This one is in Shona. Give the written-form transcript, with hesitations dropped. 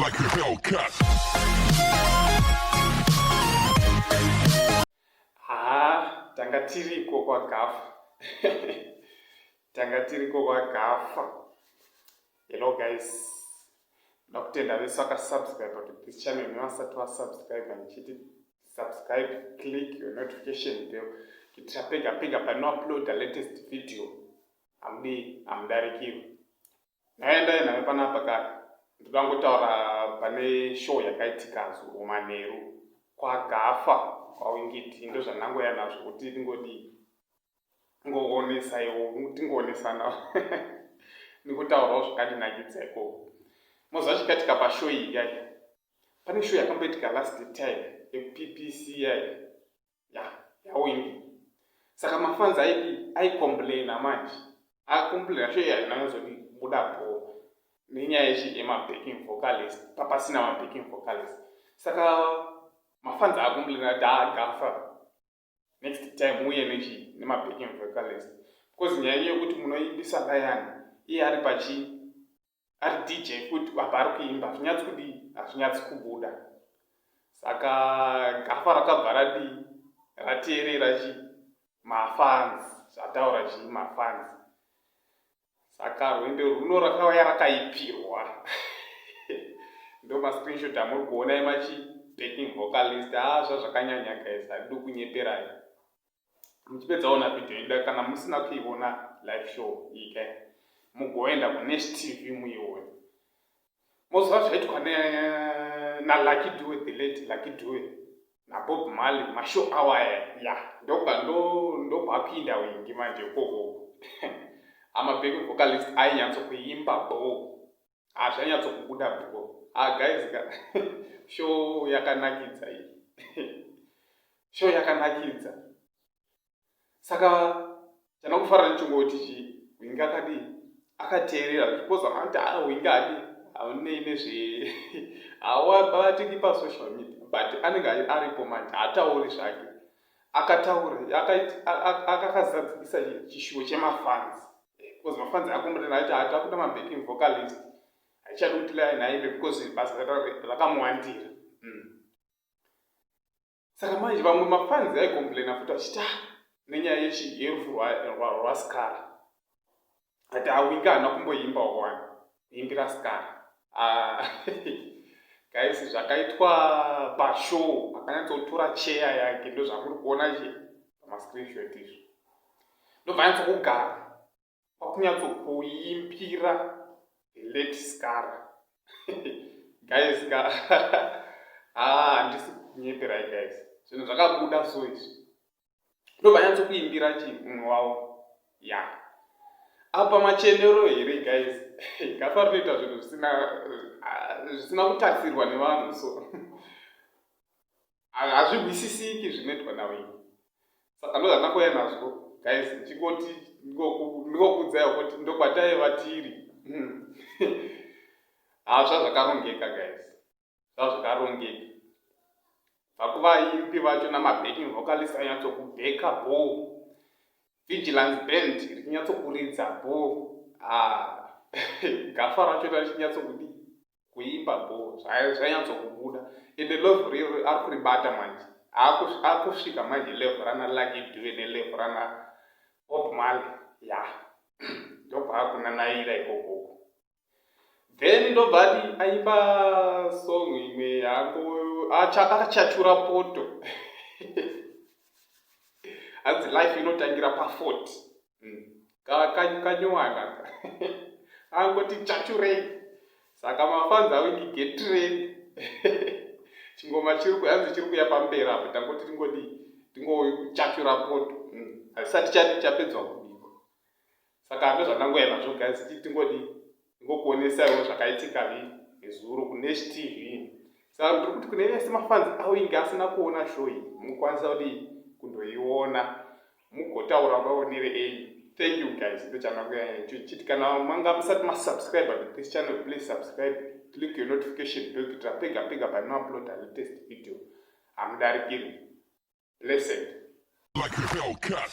like a Hellcat. Tanga tiriko kwa gafa. Tanga tiriko kwa gafa. Hello guys. Nakutenda vese vakasubscribe to this channel. Nevasati vasubscribe ndichiti subscribe, click your notification bell kuitira pega pega pano the latest video hamudarikirwi. Naenda nawe panapa ka ndodangotaura pane show yakaitika Manheru kwa gafa kwa Winky D ndozvandangoya nazvo kuti tingodi ngoonesa iwo tingoonesa nikutaurawo zvakandinakidza ikoko. Moziva chikatika pashow iyi yai pane show yakamboitika last time PPC yaWinky. Saka mafans aicomplaina manje acomplaina show iyi inozodi budapo nenyaya yemabacking vocalist papasina mabacking vocalist. Saka mafans acomplaina kuti agafa next time uye nemabacking vocalist because nyaya yekuti munoimbisa Lion iye ari DJ kuti apa ari kuimba hazvinyatsi kubuda. Saka gafa rakabva rateerera mafans zvataura mafans. Saka rwendo runo rakauya rakaipirwa ndo mascreenshot amuri kuona backing vocalist zvakanyanya guys, handidi kunyeperai. Muchipedzaona video ida kana musina kuiona live show iyi kai mugoenda kuNash TV muione. Moziva zvaitwa naLucky Dube, the late Lucky Dube naBob Marley mashow awaya ndopapinda Winky manje ikoko. Amabacking vocalist ainyatsokuimba bo zvainyatsokubuda bo. Guys show yakanakidza iyi show yakanakidza. Saka chanokufarira ndichingoti Winky akateerera because anoti Winky haunei nezve hawabatiki pasocial media but anenge aripo manje hatauri zvake. Akataura akakazadzisa chishuwo chemafans because mafans akombrena achiti hatakuda mabacking vocalist haichadi kuti Lion aimbe because basa rakamuwandira. Saka manje vamwe mafans aikombrena futi vachiti nenyaya yerufu rwaScar ati Winky haana kumboimba wakwana imbira Scar. Guys zvakaitwa pashow akanyatsotora cheya yake ndo zvamuri kuona pamascreenshot izvo ndobva anyatsokugara pakunyatsokuimbira the late Scar. Guys handisi kunyeperai guys, zvinhu zvakabuda so izvi ndobva anyatsokuimbira mumwe wavo apa machenero here guys. Gafa rinoita zvinhu zvisina kutarisirwa nevanhu so hazvigwisisiki zvinoitwa naWinky. Saka ndozvandakoya nazvo guys ndichingoti ndingokuudzai kuti ndokwataiva tiri. Zvazvakarongeka guys, zvazvakarongeka. Vakuvaimbi vacho namabacking vocalist ainyatsokubheka bo. Vigilance band iri kunyatsokuridza bo. Gafa racho rachinyatsokuda kuimba bo zvainyatsokubuda ende level riri ari kuribata manje akusvika manje level rana Lucky Dube nelevel rana Bob Marley ndobva akunanaira ikoko. Then ndobva aimba song imwe yako akachachura poto hanzi life inotangira pa40 kanyowanga angoti chachurei. Saka mafans aWinky get ready. Chingoma hanzi chiri kuya pamberi apo tangoti tingochachura poto hazisati chapedzwa kubikwa. Saka ndozvandangoya nazvo guys tingokuonesaiwo zvakaitika nezuro kuNash TV. Saka ndiri kuti kune vese mafans aWinky asina kuona show iyi mukwanisa kundoiona mugotaura vaonere. Thank you guys. Kana manga musati masubscribe to this channel, please subscribe, click your notification bell kuitira pega pega pano the latest video hamudarikirwi. Blessed Like a Hellcat.